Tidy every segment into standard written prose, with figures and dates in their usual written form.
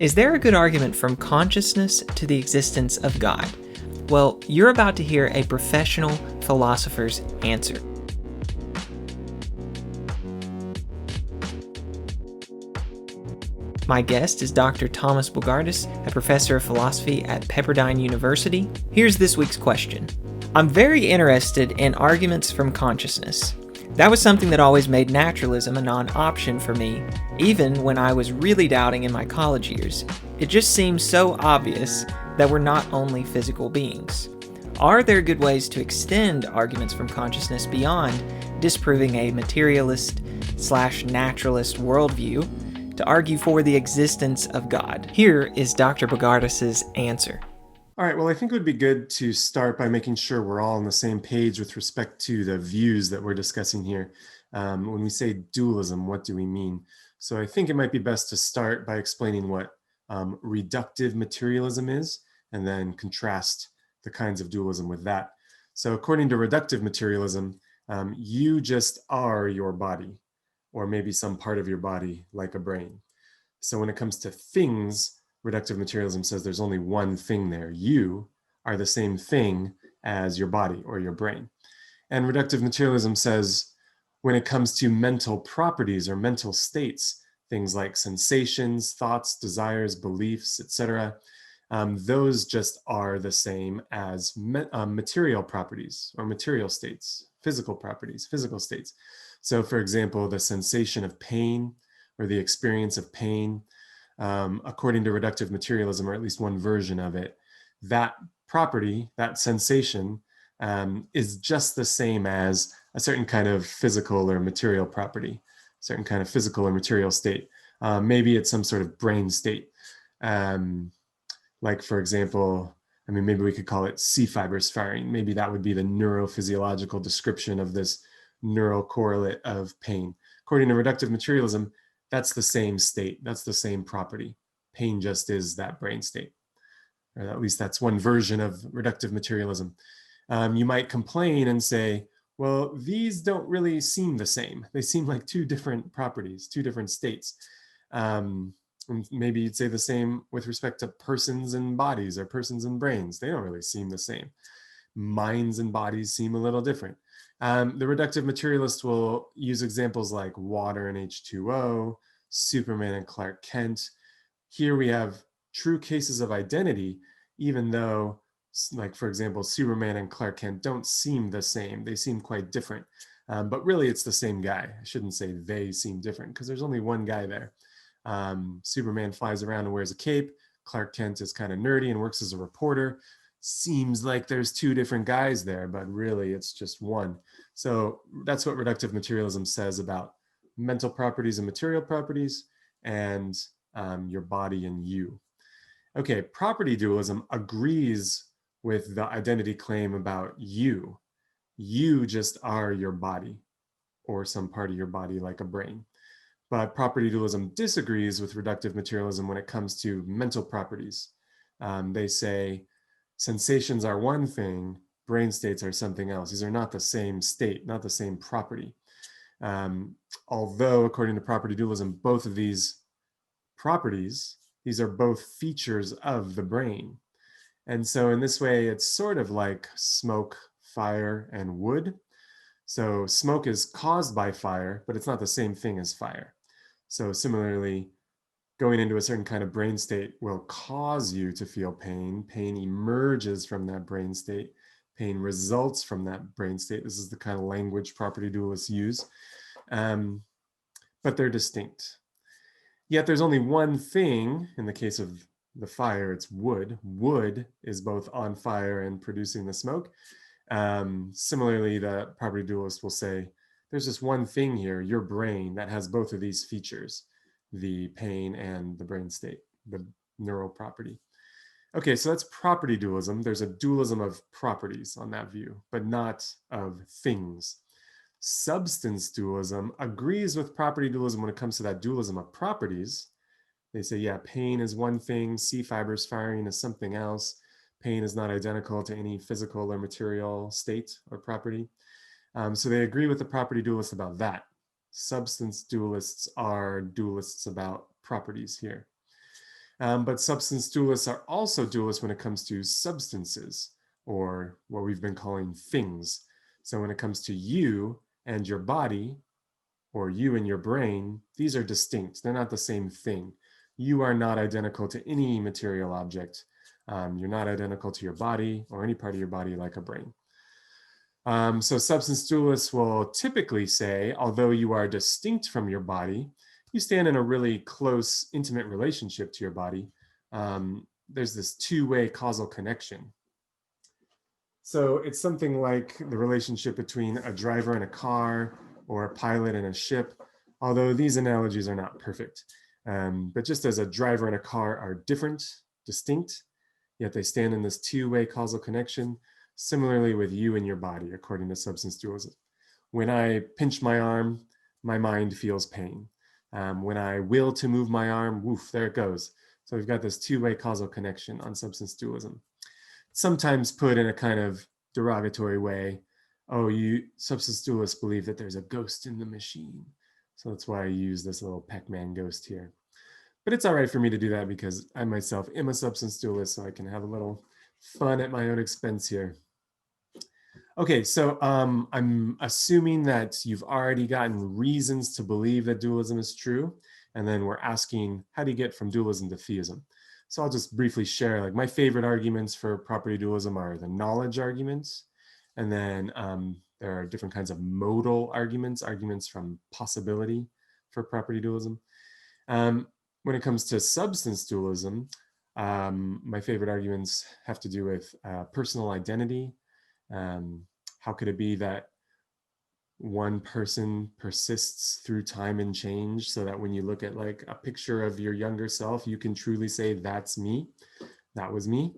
Is there a good argument from consciousness to the existence of God? Well, you're about to hear a professional philosopher's answer. My guest is Dr. Tomas Bogardus, a professor of philosophy at Pepperdine University. Here's this week's question. I'm very interested in arguments from consciousness. That was something that always made naturalism a non-option for me, even when I was really doubting in my college years. It just seems so obvious that we're not only physical beings. Are there good ways to extend arguments from consciousness beyond disproving a materialist/naturalist worldview to argue for the existence of God? Here is Dr. Bogardus' answer. All right, well, I think it would be good to start by making sure we're all on the same page with respect to the views that we're discussing here. When we say dualism, what do we mean? So I think it might be best to start by explaining what reductive materialism is, and then contrast the kinds of dualism with that. So according to reductive materialism, you just are your body, or maybe some part of your body, like a brain. So when it comes to things, reductive materialism says there's only one thing there. You are the same thing as your body or your brain. And reductive materialism says when it comes to mental properties or mental states, things like sensations, thoughts, desires, beliefs, etc., those just are the same as material properties or material states, physical properties, physical states. So for example, the sensation of pain or the experience of pain, according to reductive materialism, or at least one version of it, that property, that sensation, is just the same as a certain kind of physical or material property, certain kind of physical or material state. Maybe it's some sort of brain state. Like, for example, maybe we could call it C fibers firing. Maybe that would be the neurophysiological description of this neural correlate of pain. According to reductive materialism, that's the same state, that's the same property. Pain just is that brain state. Or at least that's one version of reductive materialism. You might complain and say, well, these don't really seem the same. They seem like two different properties, two different states. And maybe you'd say the same with respect to persons and bodies or persons and brains. They don't really seem the same. Minds and bodies seem a little different. The reductive materialist will use examples like water and H2O, Superman and Clark Kent. Here we have true cases of identity, even though, like, for example, Superman and Clark Kent don't seem the same. They seem quite different. But really, it's the same guy. I shouldn't say they seem different, because there's only one guy there. Superman flies around and wears a cape. Clark Kent is kind of nerdy and works as a reporter. Seems like there's two different guys there, but really it's just one. So that's what reductive materialism says about mental properties and material properties, and your body and you. Okay, property dualism agrees with the identity claim about you. You just are your body, or some part of your body like a brain. But property dualism disagrees with reductive materialism when it comes to mental properties. They say sensations are one thing, brain states are something else. These are not the same state, not the same property. Although, according to property dualism, both of these properties, these are both features of the brain. And so in this way, it's sort of like smoke, fire, and wood. So smoke is caused by fire, but it's not the same thing as fire. So similarly, going into a certain kind of brain state will cause you to feel pain. Pain emerges from that brain state. Pain results from that brain state. This is the kind of language property dualists use. But they're distinct. Yet there's only one thing. In the case of the fire, it's wood. Wood is both on fire and producing the smoke. Similarly, the property dualist will say, there's just one thing here, your brain, that has both of these features, the pain and the brain state, the neural property. Okay, so that's property dualism. There's a dualism of properties on that view, but not of things. Substance dualism agrees with property dualism when it comes to that dualism of properties. They say, yeah, pain is one thing, C fibers firing is something else. Pain is not identical to any physical or material state or property. So they agree with the property dualist about that. Substance dualists are dualists about properties here. But substance dualists are also dualists when it comes to substances, or what we've been calling things. So when it comes to you and your body, or you and your brain, these are distinct. They're not the same thing. You are not identical to any material object. You're not identical to your body or any part of your body like a brain. So substance dualists will typically say, although you are distinct from your body, you stand in a really close, intimate relationship to your body. There's this two-way causal connection. So it's something like the relationship between a driver and a car, or a pilot and a ship, although these analogies are not perfect. But just as a driver and a car are different, distinct, yet they stand in this two-way causal connection, similarly with you and your body, according to substance dualism. When I pinch my arm, my mind feels pain. When I will to move my arm, woof, there it goes. So we've got this two-way causal connection on substance dualism. Sometimes put in a kind of derogatory way, oh, you substance dualists believe that there's a ghost in the machine. So that's why I use this little Pac-Man ghost here. But it's all right for me to do that because I myself am a substance dualist, so I can have a little fun at my own expense here. Okay, so I'm assuming that you've already gotten reasons to believe that dualism is true. And then we're asking, how do you get from dualism to theism? So I'll just briefly share, like, my favorite arguments for property dualism are the knowledge arguments. And then there are different kinds of modal arguments, arguments from possibility for property dualism. When it comes to substance dualism, my favorite arguments have to do with personal identity. How could it be that one person persists through time and change, so that when you look at like a picture of your younger self, you can truly say, that's me, that was me?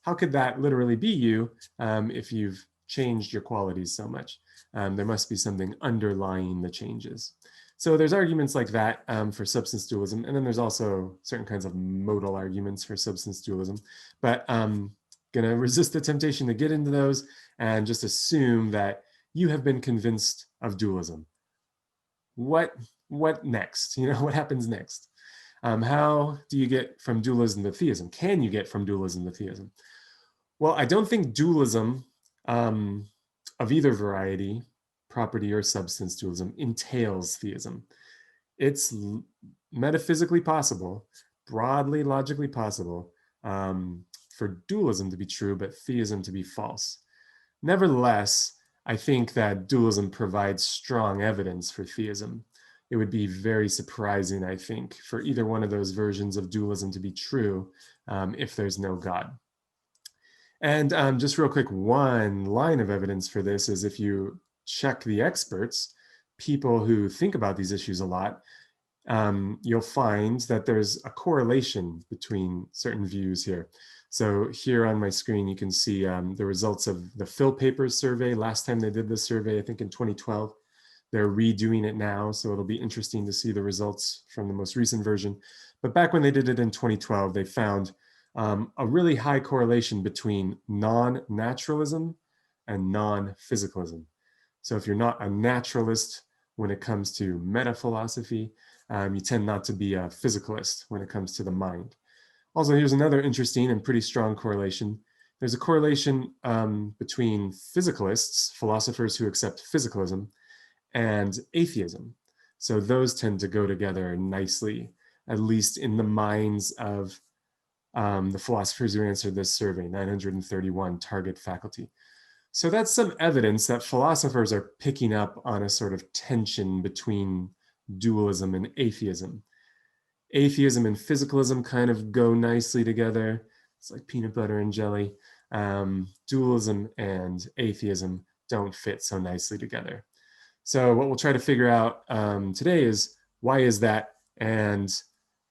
How could that literally be you if you've changed your qualities so much? There must be something underlying the changes. So there's arguments like that for substance dualism. And then there's also certain kinds of modal arguments for substance dualism. But I'm going to resist the temptation to get into those and just assume that you have been convinced of dualism. What next? You know, what happens next? How do you get from dualism to theism? Can you get from dualism to theism? Well, I don't think dualism of either variety, property or substance dualism, entails theism. It's metaphysically possible, broadly logically possible, for dualism to be true, but theism to be false. Nevertheless, I think that dualism provides strong evidence for theism. It would be very surprising, I think, for either one of those versions of dualism to be true if there's no God. And just real quick, one line of evidence for this is if you check the experts, people who think about these issues a lot, you'll find that there's a correlation between certain views here. So here on my screen, you can see the results of the Phil Papers survey. Last time they did this survey, I think in 2012, they're redoing it now. So it'll be interesting to see the results from the most recent version. But back when they did it in 2012, they found a really high correlation between non-naturalism and non-physicalism. So if you're not a naturalist when it comes to meta-philosophy, you tend not to be a physicalist when it comes to the mind. Also, here's another interesting and pretty strong correlation. There's a correlation between physicalists, philosophers who accept physicalism, and atheism. So those tend to go together nicely, at least in the minds of the philosophers who answered this survey, 931 target faculty. So that's some evidence that philosophers are picking up on a sort of tension between dualism and atheism. Atheism and physicalism kind of go nicely together. It's like peanut butter and jelly. Dualism and atheism don't fit so nicely together. So what we'll try to figure out today is, why is that, and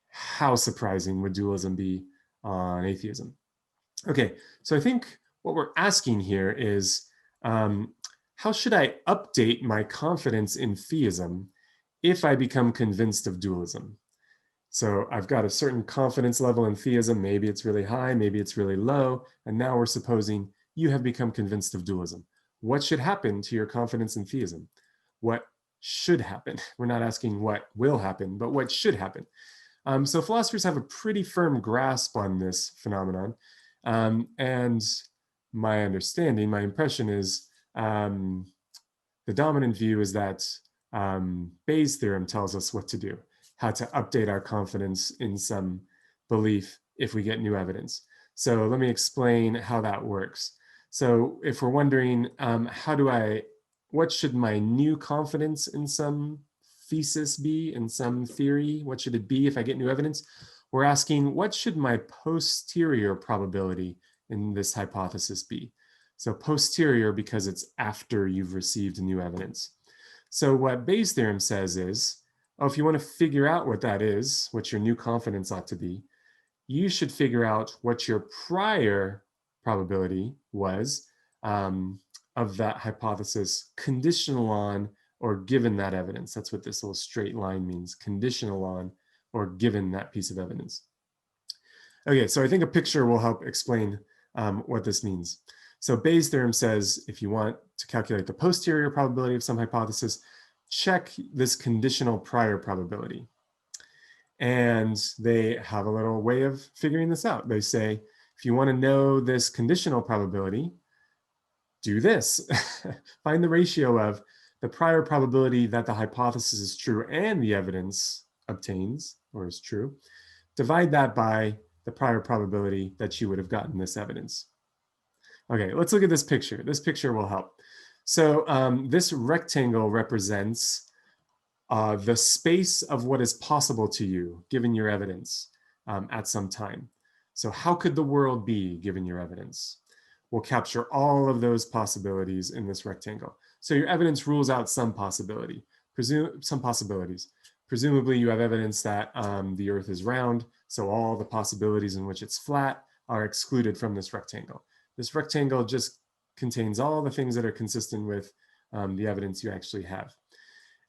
how surprising would dualism be on atheism? Okay, so I think what we're asking here is, how should I update my confidence in theism if I become convinced of dualism? So I've got a certain confidence level in theism. Maybe it's really high, maybe it's really low. And now we're supposing you have become convinced of dualism. What should happen to your confidence in theism? What should happen? We're not asking what will happen, but what should happen. So philosophers have a pretty firm grasp on this phenomenon. And my understanding, my impression is the dominant view is that Bayes' theorem tells us what to do, how to update our confidence in some belief if we get new evidence. So let me explain how that works. So if we're wondering, what should my new confidence in some thesis be, in some theory? What should it be if I get new evidence? We're asking, what should my posterior probability in this hypothesis be? So posterior because it's after you've received new evidence. So what Bayes' theorem says is, if you want to figure out what that is, what your new confidence ought to be, you should figure out what your prior probability was of that hypothesis conditional on or given that evidence. That's what this little straight line means, conditional on or given that piece of evidence. Okay, so I think a picture will help explain what this means. So Bayes' theorem says if you want to calculate the posterior probability of some hypothesis, check this conditional prior probability. And they have a little way of figuring this out. They say, if you want to know this conditional probability, do this. Find the ratio of the prior probability that the hypothesis is true and the evidence obtains or is true. Divide that by the prior probability that you would have gotten this evidence. Okay, let's look at this picture. This picture will help. So this rectangle represents the space of what is possible to you, given your evidence at some time. So how could the world be, given your evidence? We'll capture all of those possibilities in this rectangle. So your evidence rules out some possibilities. Presumably you have evidence that the Earth is round, so all the possibilities in which it's flat are excluded from this rectangle. This rectangle just contains all the things that are consistent with the evidence you actually have.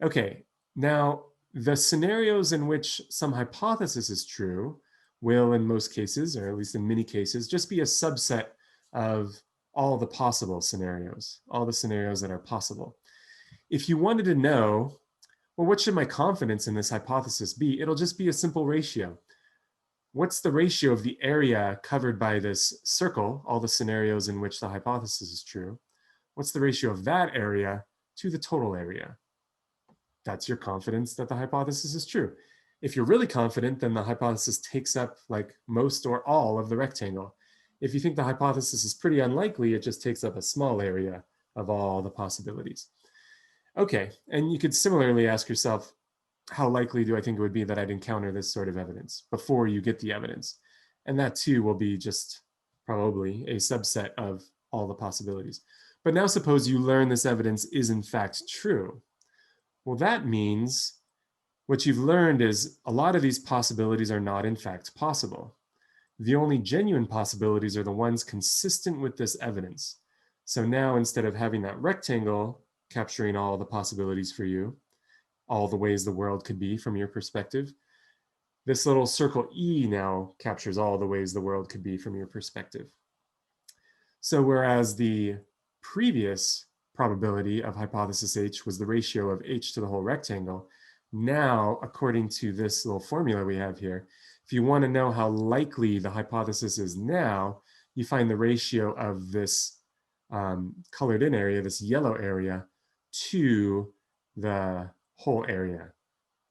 Okay, now the scenarios in which some hypothesis is true will, in most cases, or at least in many cases, just be a subset of all the possible scenarios, all the scenarios that are possible. If you wanted to know, well, what should my confidence in this hypothesis be? It'll just be a simple ratio. What's the ratio of the area covered by this circle, all the scenarios in which the hypothesis is true? What's the ratio of that area to the total area? That's your confidence that the hypothesis is true. If you're really confident, then the hypothesis takes up like most or all of the rectangle. If you think the hypothesis is pretty unlikely, it just takes up a small area of all the possibilities. Okay, and you could similarly ask yourself, how likely do I think it would be that I'd encounter this sort of evidence before you get the evidence? And that too will be just probably a subset of all the possibilities. But now suppose you learn this evidence is in fact true. Well, that means what you've learned is a lot of these possibilities are not in fact possible. The only genuine possibilities are the ones consistent with this evidence. So now instead of having that rectangle capturing all the possibilities for you, all the ways the world could be from your perspective, this little circle E now captures all the ways the world could be from your perspective. So whereas the previous probability of hypothesis H was the ratio of H to the whole rectangle, now, according to this little formula we have here, if you want to know how likely the hypothesis is now, you find the ratio of this colored in area, this yellow area, to the whole area,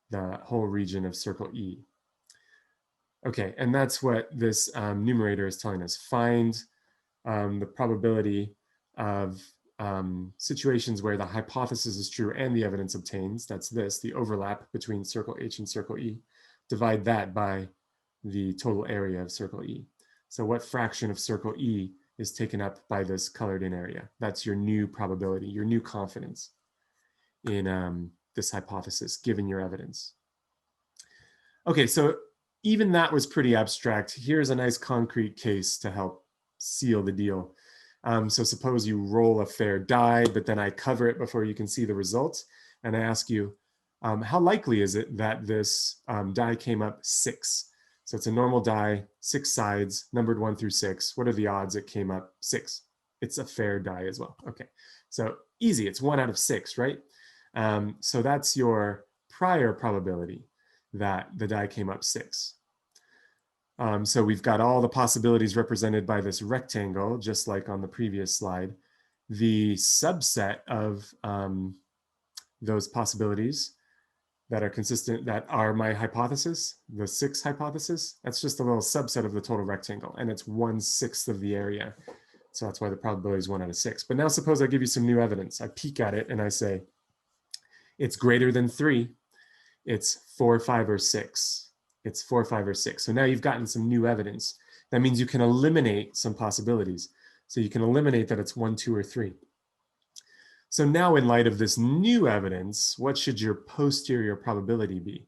the whole region of circle E. Okay, and that's what this numerator is telling us. Find the probability of situations where the hypothesis is true and the evidence obtains. That's this, the overlap between circle H and circle E. Divide that by the total area of circle E. So what fraction of circle E is taken up by this colored in area? That's your new probability, your new confidence in this hypothesis, given your evidence. Okay, so even that was pretty abstract. Here's a nice concrete case to help seal the deal. So suppose you roll a fair die, but then I cover it before you can see the results. And I ask you, how likely is it that this die came up 6? So it's a normal die, 6 sides, numbered 1 through 6. What are the odds it came up 6? It's a fair die as well. Okay, so easy, it's 1 out of 6, right? So that's your prior probability that the die came up 6. So we've got all the possibilities represented by this rectangle, just like on the previous slide. The subset of those possibilities that are consistent, that are my hypothesis, the 6 hypothesis, that's just a little subset of the total rectangle, and it's 1/6 of the area. So that's why the probability is 1 out of 6. But now suppose I give you some new evidence. I peek at it and I say, it's greater than 3. It's 4, 5, or 6. It's 4, 5, or 6. So now you've gotten some new evidence. That means you can eliminate some possibilities. So you can eliminate that it's 1, 2, or 3. So now in light of this new evidence, what should your posterior probability be?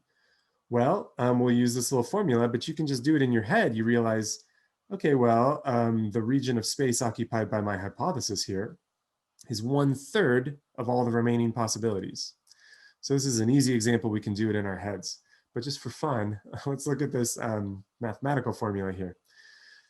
Well, we'll use this little formula, but you can just do it in your head. You realize, okay, well, the region of space occupied by my hypothesis here is 1/3 of all the remaining possibilities. So this is an easy example. We can do it in our heads. But just for fun, let's look at this mathematical formula here.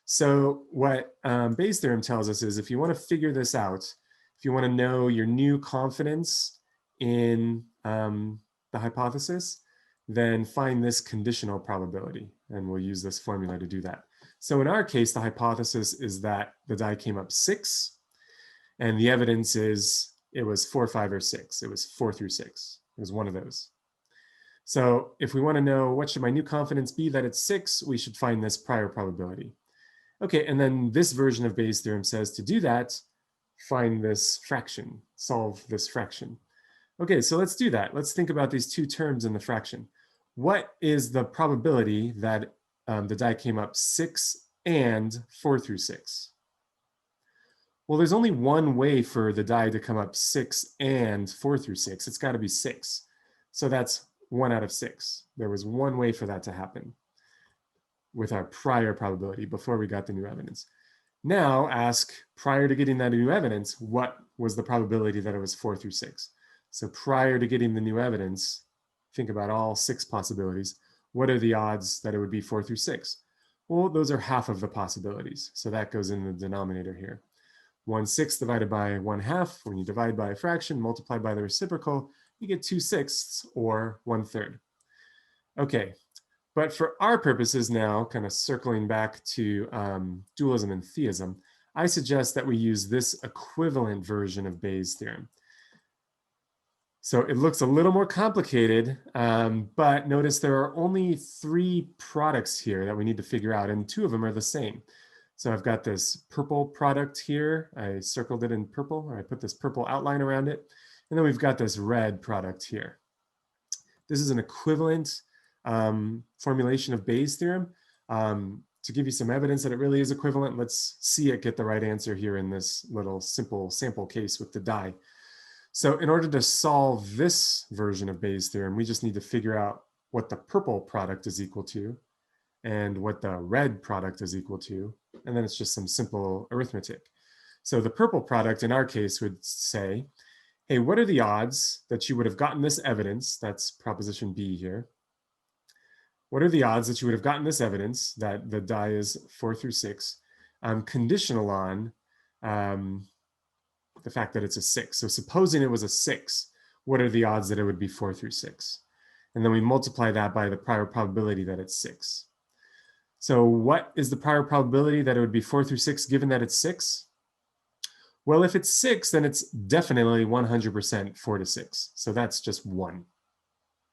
So what Bayes' theorem tells us is if you want to figure this out, if you want to know your new confidence in the hypothesis, then find this conditional probability. And we'll use this formula to do that. So in our case, the hypothesis is that the die came up 6. And the evidence is it was 4, 5, or 6. It was 4 through 6. It was one of those. So if we want to know what should my new confidence be that it's 6, we should find this prior probability. Okay, and then this version of Bayes' theorem says to do that, find this fraction, solve this fraction. Okay, so let's do that. Let's think about these two terms in the fraction. What is the probability that the die came up 6 and 4 through 6? Well, there's only one way for the die to come up 6 and 4 through 6. It's got to be 6. So that's 1 out of 6. There was one way for that to happen with our prior probability before we got the new evidence. Now ask, prior to getting that new evidence, what was the probability that it was 4 through 6? So prior to getting the new evidence, think about all 6 possibilities. What are the odds that it would be 4 through 6? Well, those are half of the possibilities. So that goes in the denominator here. 1/6 divided by 1/2. When you divide by a fraction, multiply by the reciprocal, you get 2/6 or 1/3. Okay, but for our purposes now, kind of circling back to dualism and theism, I suggest that we use this equivalent version of Bayes' theorem. So it looks a little more complicated, but notice there are only 3 products here that we need to figure out, and 2 of them are the same. So I've got this purple product here. I circled it in purple, or I put this purple outline around it. And then we've got this red product here. This is an equivalent formulation of Bayes' theorem. To give you some evidence that it really is equivalent, let's see it get the right answer here in this little simple sample case with the die. So in order to solve this version of Bayes' theorem, we just need to figure out what the purple product is equal to and what the red product is equal to. And then it's just some simple arithmetic. So the purple product in our case would say, hey, what are the odds that you would have gotten this evidence? That's proposition B here. What are the odds that you would have gotten this evidence that the die is 4 through 6, conditional on the fact that it's a 6. So supposing it was a 6, what are the odds that it would be 4 through 6? And then we multiply that by the prior probability that it's 6. So what is the prior probability that it would be 4 through 6 given that it's 6? Well, if it's 6, then it's definitely 100% 4 to 6. So that's just 1.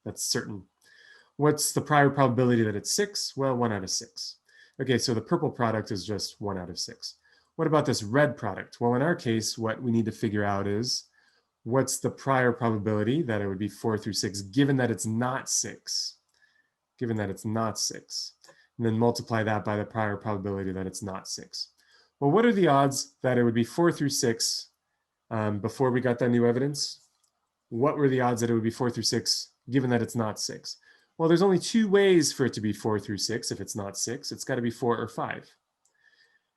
That's certain. What's the prior probability that it's 6? Well, 1 out of 6. Okay, so the purple product is just 1 out of 6. What about this red product? Well, in our case, what we need to figure out is what's the prior probability that it would be 4 through 6 given that it's not 6? Given that it's not 6. And then multiply that by the prior probability that it's not 6. Well, what are the odds that it would be 4 through 6 before we got that new evidence? What were the odds that it would be 4 through 6 given that it's not 6? Well, there's only 2 ways for it to be 4 through 6 if it's not 6. It's got to be 4 or 5.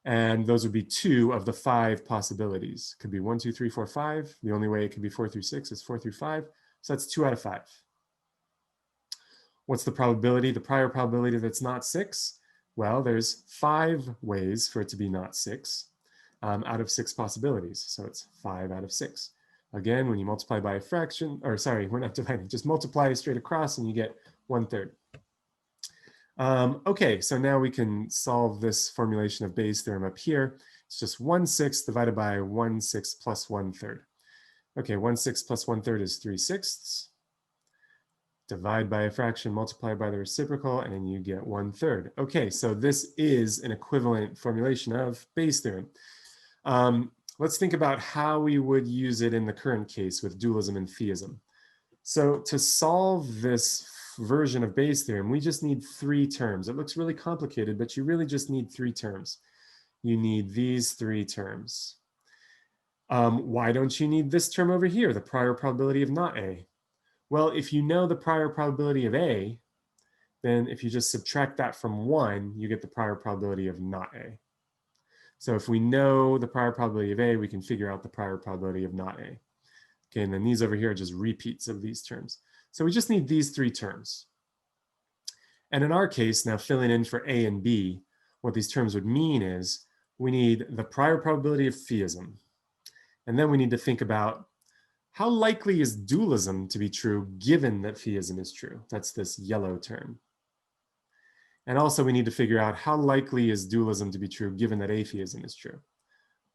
And those would be 2 of the 5 possibilities. It could be 1, 2, 3, 4, 5. The only way it could be 4 through 6 is 4 through 5. So that's 2 out of 5. What's the probability, the prior probability that's not 6? Well, there's 5 ways for it to be not 6 out of 6 possibilities. So it's 5 out of 6. Again, when you multiply by a fraction, or sorry, we're not dividing, just multiply straight across and you get 1/3. Okay, so now we can solve this formulation of Bayes' theorem up here. It's just 1/6 divided by 1/6 plus 1/3. Okay, 1/6 plus 1/3 is 3/6. Divide by a fraction, multiply by the reciprocal, and you get 1/3. Okay, so this is an equivalent formulation of Bayes' theorem. Let's think about how we would use it in the current case with dualism and theism. So to solve this version of Bayes' theorem, we just need 3 terms. It looks really complicated, but you really just need 3 terms. You need these 3 terms. Why don't you need this term over here, the prior probability of not A? Well, if you know the prior probability of A, then if you just subtract that from 1, you get the prior probability of not A. So if we know the prior probability of A, we can figure out the prior probability of not A. Okay, and then these over here are just repeats of these terms. So we just need these 3 terms. And in our case, now filling in for A and B, what these terms would mean is we need the prior probability of theism. And then we need to think about how likely is dualism to be true given that theism is true? That's this yellow term. And also we need to figure out how likely is dualism to be true given that atheism is true?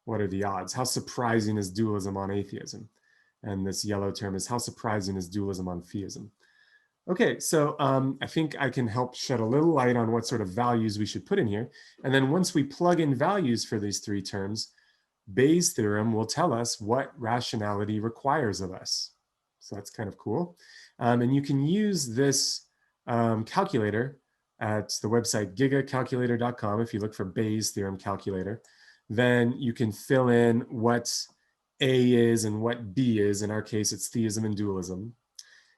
What are the odds? How surprising is dualism on atheism? And this yellow term is how surprising is dualism on theism? Okay, so I think I can help shed a little light on what sort of values we should put in here. And then once we plug in values for these 3 terms, Bayes' theorem will tell us what rationality requires of us. So that's kind of cool. And you can use this calculator at the website gigacalculator.com. If you look for Bayes' theorem calculator, then you can fill in what A is and what B is. In our case, it's theism and dualism.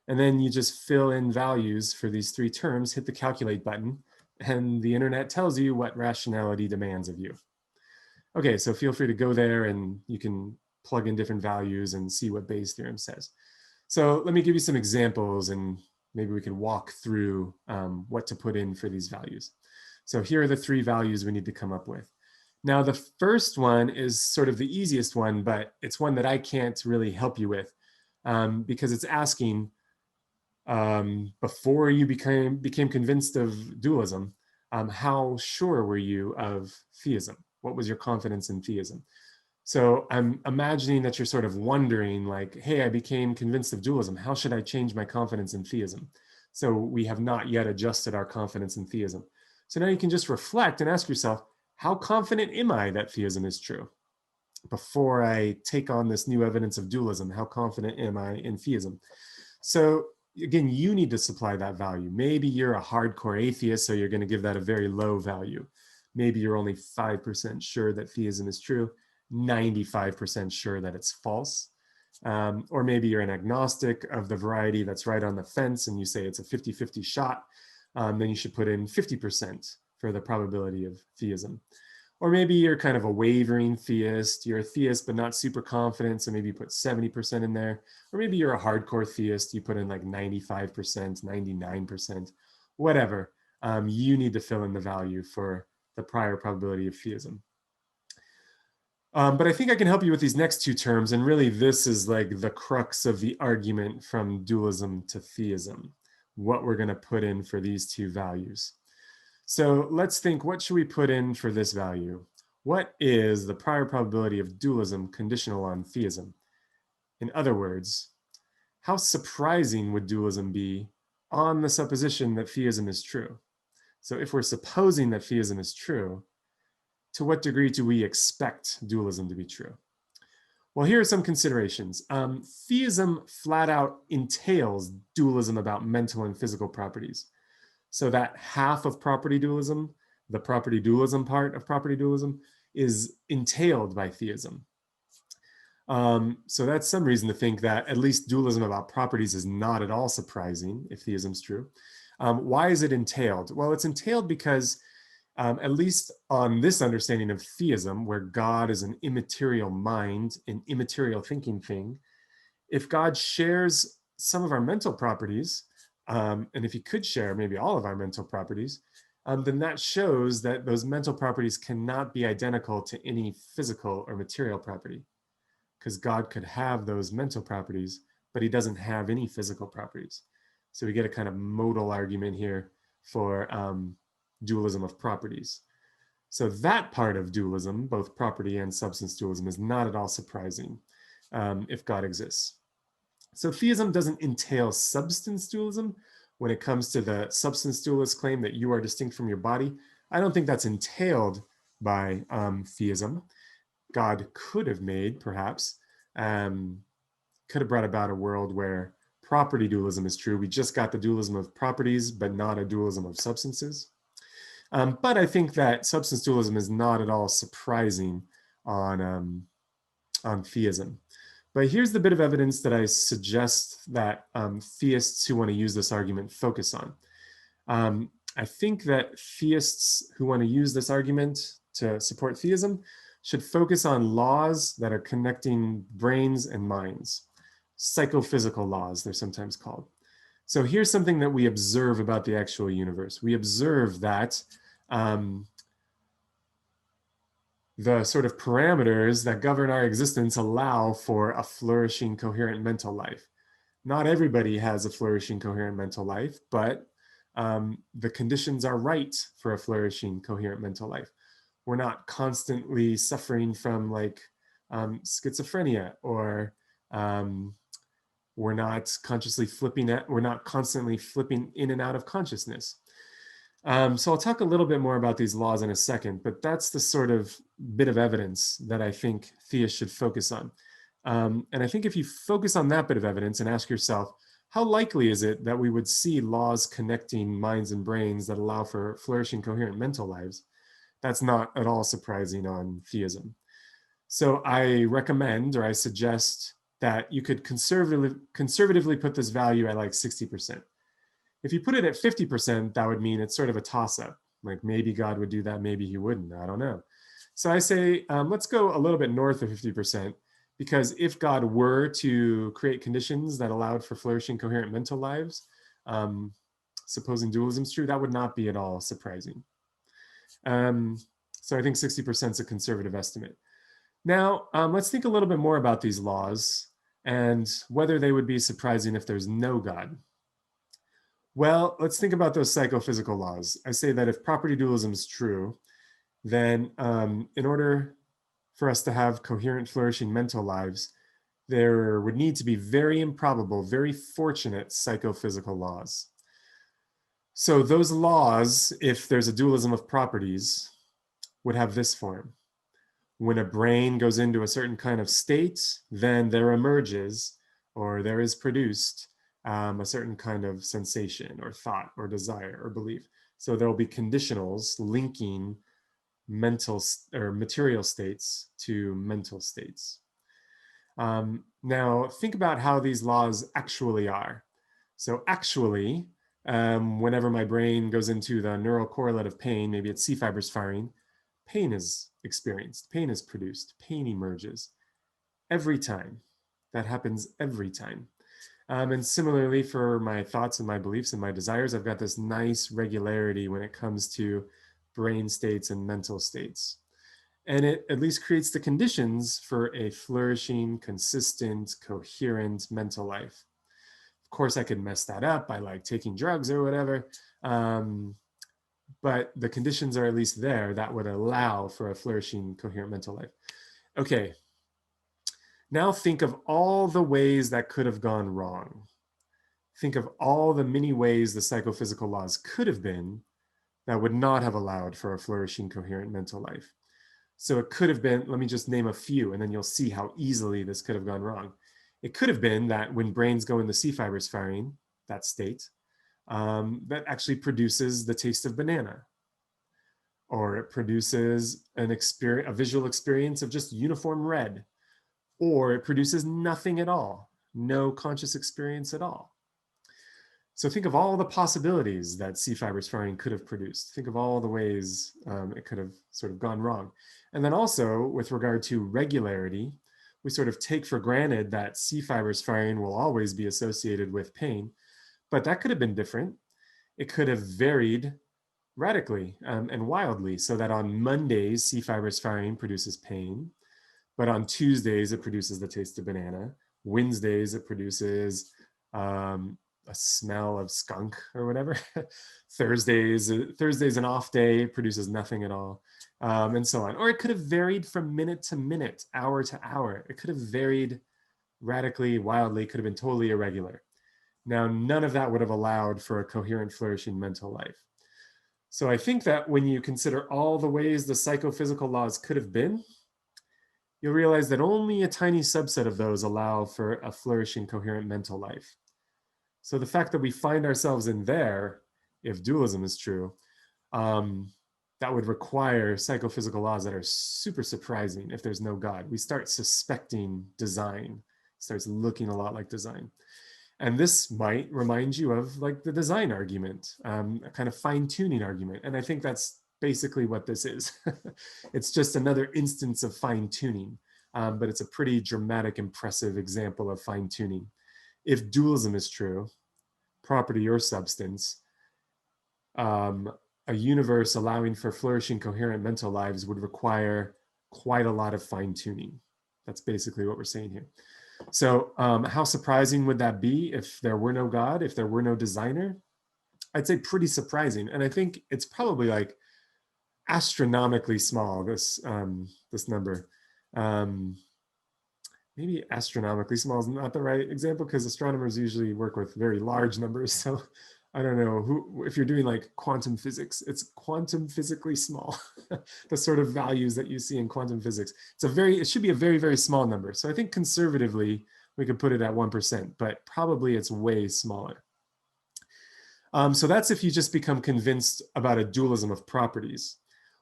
And then you just fill in values for these 3 terms, hit the calculate button, and the internet tells you what rationality demands of you. Okay, so feel free to go there and you can plug in different values and see what Bayes' theorem says. So let me give you some examples and maybe we can walk through what to put in for these values. So here are the 3 values we need to come up with. Now the first one is sort of the easiest one, but it's one that I can't really help you with because it's asking, before you became convinced of dualism, how sure were you of theism? What was your confidence in theism? So I'm imagining that you're sort of wondering like, hey, I became convinced of dualism. How should I change my confidence in theism? So we have not yet adjusted our confidence in theism. So now you can just reflect and ask yourself, how confident am I that theism is true? Before I take on this new evidence of dualism, how confident am I in theism? So again, you need to supply that value. Maybe you're a hardcore atheist, so you're going to give that a very low value. Maybe you're only 5% sure that theism is true, 95% sure that it's false. Or maybe you're an agnostic of the variety that's right on the fence and you say it's a 50-50 shot. Then you should put in 50% for the probability of theism. Or maybe you're kind of a wavering theist. You're a theist, but not super confident. So maybe you put 70% in there. Or maybe you're a hardcore theist. You put in like 95%, 99%, whatever. You need to fill in the value for the prior probability of theism. But I think I can help you with these next 2 terms. And really, this is like the crux of the argument from dualism to theism, what we're going to put in for these 2 values. So let's think, what should we put in for this value? What is the prior probability of dualism conditional on theism? In other words, how surprising would dualism be on the supposition that theism is true? So if we're supposing that theism is true, to what degree do we expect dualism to be true? Well, here are some considerations. Theism flat out entails dualism about mental and physical properties. So that half of property dualism, the property dualism part of property dualism, is entailed by theism. So that's some reason to think that at least dualism about properties is not at all surprising if theism's true. Why is it entailed? Well, it's entailed because at least on this understanding of theism, where God is an immaterial mind, an immaterial thinking thing, if God shares some of our mental properties, and if he could share maybe all of our mental properties, then that shows that those mental properties cannot be identical to any physical or material property, because God could have those mental properties, but he doesn't have any physical properties. So we get a kind of modal argument here for dualism of properties. So that part of dualism, both property and substance dualism, is not at all surprising if God exists. So theism doesn't entail substance dualism when it comes to the substance dualist claim that you are distinct from your body. I don't think that's entailed by theism. God could have made, perhaps, could have brought about a world where property dualism is true. We just got the dualism of properties, but not a dualism of substances. But I think that substance dualism is not at all surprising on theism. But here's the bit of evidence that I suggest that theists who want to use this argument focus on. I think that theists who want to use this argument to support theism should focus on laws that are connecting brains and minds. Psychophysical laws, they're sometimes called. So here's something that we observe about the actual universe. We observe that the sort of parameters that govern our existence allow for a flourishing, coherent mental life. Not everybody has a flourishing, coherent mental life, but the conditions are right for a flourishing, coherent mental life. We're not constantly suffering from like schizophrenia, or we're not constantly flipping in and out of consciousness. So I'll talk a little bit more about these laws in a second, but that's the sort of bit of evidence that I think theists should focus on. And I think if you focus on that bit of evidence and ask yourself, how likely is it that we would see laws connecting minds and brains that allow for flourishing, coherent mental lives? That's not at all surprising on theism. So I recommend, or I suggest, that you could conservatively put this value at like 60%. If you put it at 50%, that would mean it's sort of a toss-up. Like maybe God would do that, maybe he wouldn't, I don't know. So I say, let's go a little bit north of 50%, because if God were to create conditions that allowed for flourishing, coherent mental lives, supposing dualism is true, that would not be at all surprising. So I think 60% is a conservative estimate. Now, let's think a little bit more about these laws and whether they would be surprising if there's no God. Well, let's think about those psychophysical laws. I say that if property dualism is true, then in order for us to have coherent, flourishing mental lives, there would need to be very improbable, very fortunate psychophysical laws. So those laws, if there's a dualism of properties, would have this form. When a brain goes into a certain kind of state, then there emerges, or there is produced, a certain kind of sensation or thought or desire or belief. So there will be conditionals linking mental or material states to mental states. Now think about how these laws actually are. So actually, whenever my brain goes into the neural correlate of pain, maybe it's C fibers firing, pain is experienced, pain is produced, pain emerges every time. That happens every time. And similarly for my thoughts and my beliefs and my desires, I've got this nice regularity when it comes to brain states and mental states. And it at least creates the conditions for a flourishing, consistent, coherent mental life. Of course, I could mess that up by like taking drugs or whatever. But the conditions are at least there that would allow for a flourishing, coherent mental life. Okay, now think of all the ways that could have gone wrong. Think of all the many ways the psychophysical laws could have been that would not have allowed for a flourishing, coherent mental life. So it could have been, let me just name a few, and then you'll see how easily this could have gone wrong. It could have been that when brains go into C fibers firing, that state, that actually produces the taste of banana. Or it produces a visual experience of just uniform red. Or it produces nothing at all, no conscious experience at all. So think of all the possibilities that C fibers firing could have produced. Think of all the ways it could have sort of gone wrong. And then also with regard to regularity, we sort of take for granted that C fibers firing will always be associated with pain, but that could have been different. It could have varied radically and wildly, so that on Mondays, C fibers firing produces pain, but on Tuesdays, it produces the taste of banana. Wednesdays, it produces a smell of skunk or whatever. Thursday's an off day, produces nothing at all, and so on. Or it could have varied from minute to minute, hour to hour. It could have varied radically, wildly, could have been totally irregular. Now, none of that would have allowed for a coherent, flourishing mental life. So I think that when you consider all the ways the psychophysical laws could have been, you'll realize that only a tiny subset of those allow for a flourishing, coherent mental life. So the fact that we find ourselves in there, if dualism is true, that would require psychophysical laws that are super surprising if there's no God. We start suspecting design. It starts looking a lot like design. And this might remind you of like the design argument, a kind of fine-tuning argument. And I think that's basically what this is. It's just another instance of fine-tuning, but it's a pretty dramatic, impressive example of fine-tuning. If dualism is true, property or substance, a universe allowing for flourishing, coherent mental lives would require quite a lot of fine-tuning. That's basically what we're saying here. So how surprising would that be if there were no God, if there were no designer? I'd say pretty surprising. And I think it's probably like astronomically small, this number. Maybe astronomically small is not the right example because astronomers usually work with very large numbers. So I don't know if you're doing like quantum physics, it's quantum physically small, the sort of values that you see in quantum physics. It should be a very, very small number. So I think conservatively, we could put it at 1%, but probably it's way smaller. So that's if you just become convinced about a dualism of properties.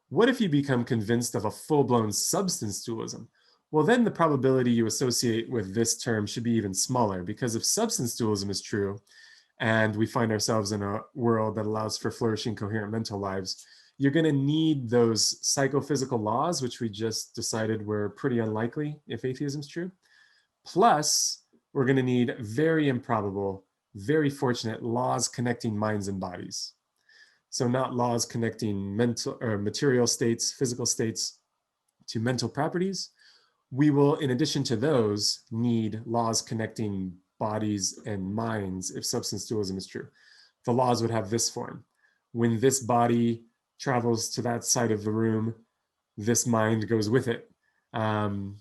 What if you become convinced of a full-blown substance dualism? Well, then the probability you associate with this term should be even smaller, because if substance dualism is true, and we find ourselves in a world that allows for flourishing, coherent mental lives, you're going to need those psychophysical laws, which we just decided were pretty unlikely if atheism's true. Plus, we're going to need very improbable, very fortunate laws connecting minds and bodies. So not laws connecting mental or material states, physical states to mental properties. We will, in addition to those, need laws connecting bodies and minds if substance dualism is true. The laws would have this form. When this body travels to that side of the room, this mind goes with it. And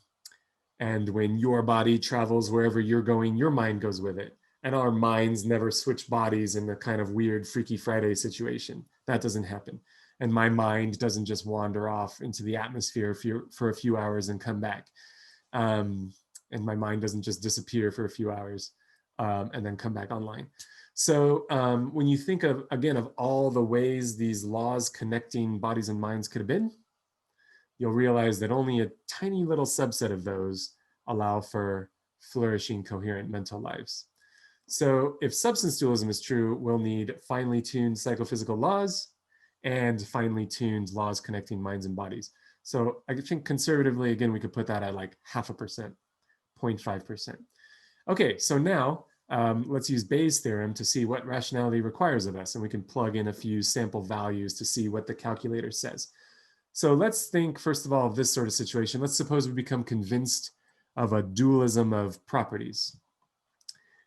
when your body travels wherever you're going, your mind goes with it. And our minds never switch bodies in a kind of weird Freaky Friday situation. That doesn't happen. And my mind doesn't just wander off into the atmosphere for a few hours and come back. And my mind doesn't just disappear for a few hours and then come back online. So when you think of, again, of all the ways these laws connecting bodies and minds could have been, you'll realize that only a tiny little subset of those allow for flourishing, coherent mental lives. So if substance dualism is true, we'll need finely tuned psychophysical laws and finely tuned laws connecting minds and bodies. So I think conservatively, again, we could put that at like 0.5%, 0.5%. Okay, so now let's use Bayes' theorem to see what rationality requires of us, and we can plug in a few sample values to see what the calculator says. So let's think, first of all, of this sort of situation. Let's suppose we become convinced of a dualism of properties.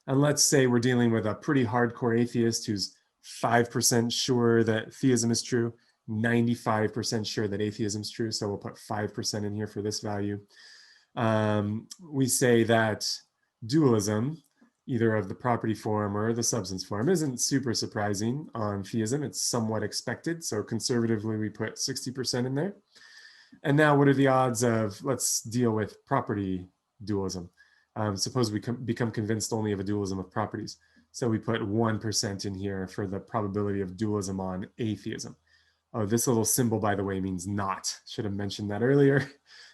And let's say we're dealing with a pretty hardcore atheist who's 5% sure that theism is true, 95% sure that atheism is true. So we'll put 5% in here for this value. We say that dualism, either of the property form or the substance form, isn't super surprising on theism. It's somewhat expected. So conservatively, we put 60% in there. And now what are the odds of, let's deal with property dualism. Suppose we become convinced only of a dualism of properties. So we put 1% in here for the probability of dualism on atheism. Oh, this little symbol, by the way, means not. Should have mentioned that earlier,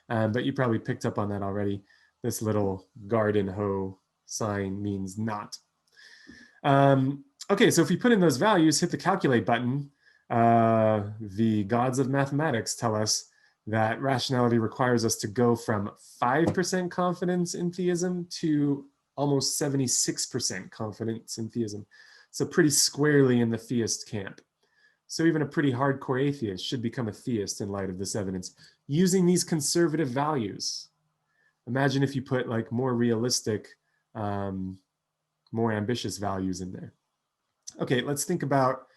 but you probably picked up on that already. This little garden hoe sign means not. Okay, so if we put in those values, hit the calculate button, the gods of mathematics tell us that rationality requires us to go from 5% confidence in theism to almost 76% confidence in theism. So pretty squarely in the theist camp. So even a pretty hardcore atheist should become a theist in light of this evidence using these conservative values. Imagine if you put like more realistic, more ambitious values in there. Okay, let's think about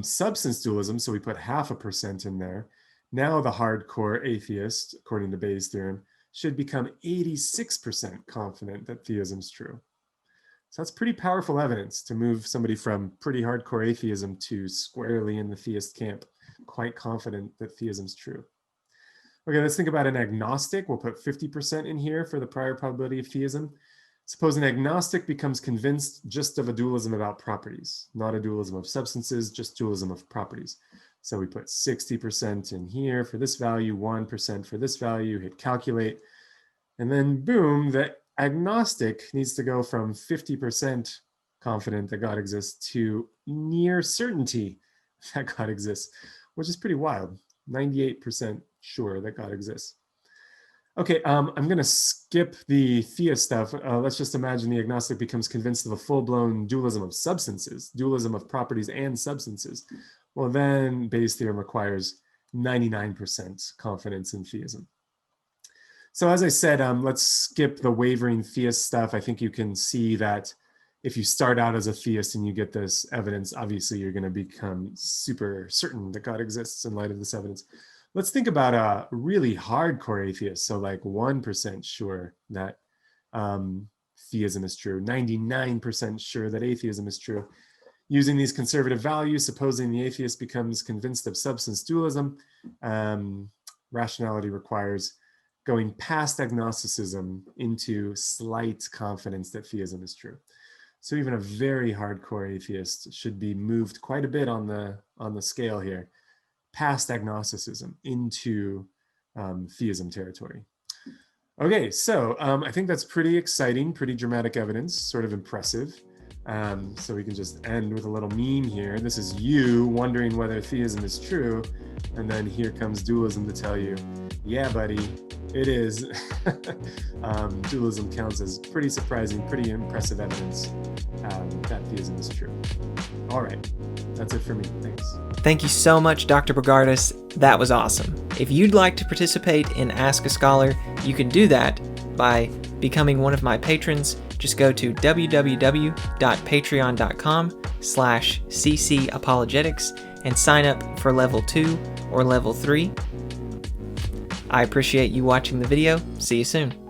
substance dualism. So we put 0.5% in there. Now the hardcore atheist, according to Bayes' theorem, should become 86% confident that theism's true. So that's pretty powerful evidence to move somebody from pretty hardcore atheism to squarely in the theist camp, quite confident that theism's true. Okay, let's think about an agnostic. We'll put 50% in here for the prior probability of theism. Suppose an agnostic becomes convinced just of a dualism about properties, not a dualism of substances, just dualism of properties. So we put 60% in here for this value, 1% for this value, hit calculate, and then boom, the agnostic needs to go from 50% confident that God exists to near certainty that God exists, which is pretty wild. 98% sure that God exists. Okay, I'm going to skip the theist stuff. Let's just imagine the agnostic becomes convinced of a full-blown dualism of substances, dualism of properties and substances. Well, then Bayes' theorem requires 99% confidence in theism. So as I said, let's skip the wavering theist stuff. I think you can see that if you start out as a theist and you get this evidence, obviously you're going to become super certain that God exists in light of this evidence. Let's think about a really hardcore atheist. So like 1% sure that theism is true, 99% sure that atheism is true. Using these conservative values, supposing the atheist becomes convinced of substance dualism, rationality requires going past agnosticism into slight confidence that theism is true. So even a very hardcore atheist should be moved quite a bit on the scale here, past agnosticism into theism territory. Okay, so I think that's pretty exciting, pretty dramatic evidence, sort of impressive. So we can just end with a little meme here. This is you wondering whether theism is true, and then here comes dualism to tell you, yeah, buddy, it is. Dualism counts as pretty surprising, pretty impressive evidence that theism is true. All right, that's it for me. Thanks. Thank you so much, Dr. Bogardus. That was awesome. If you'd like to participate in Ask a Scholar, you can do that by becoming one of my patrons. Just go to www.patreon.com/ccapologetics and sign up for level 2 or level 3. I appreciate you watching the video. See you soon.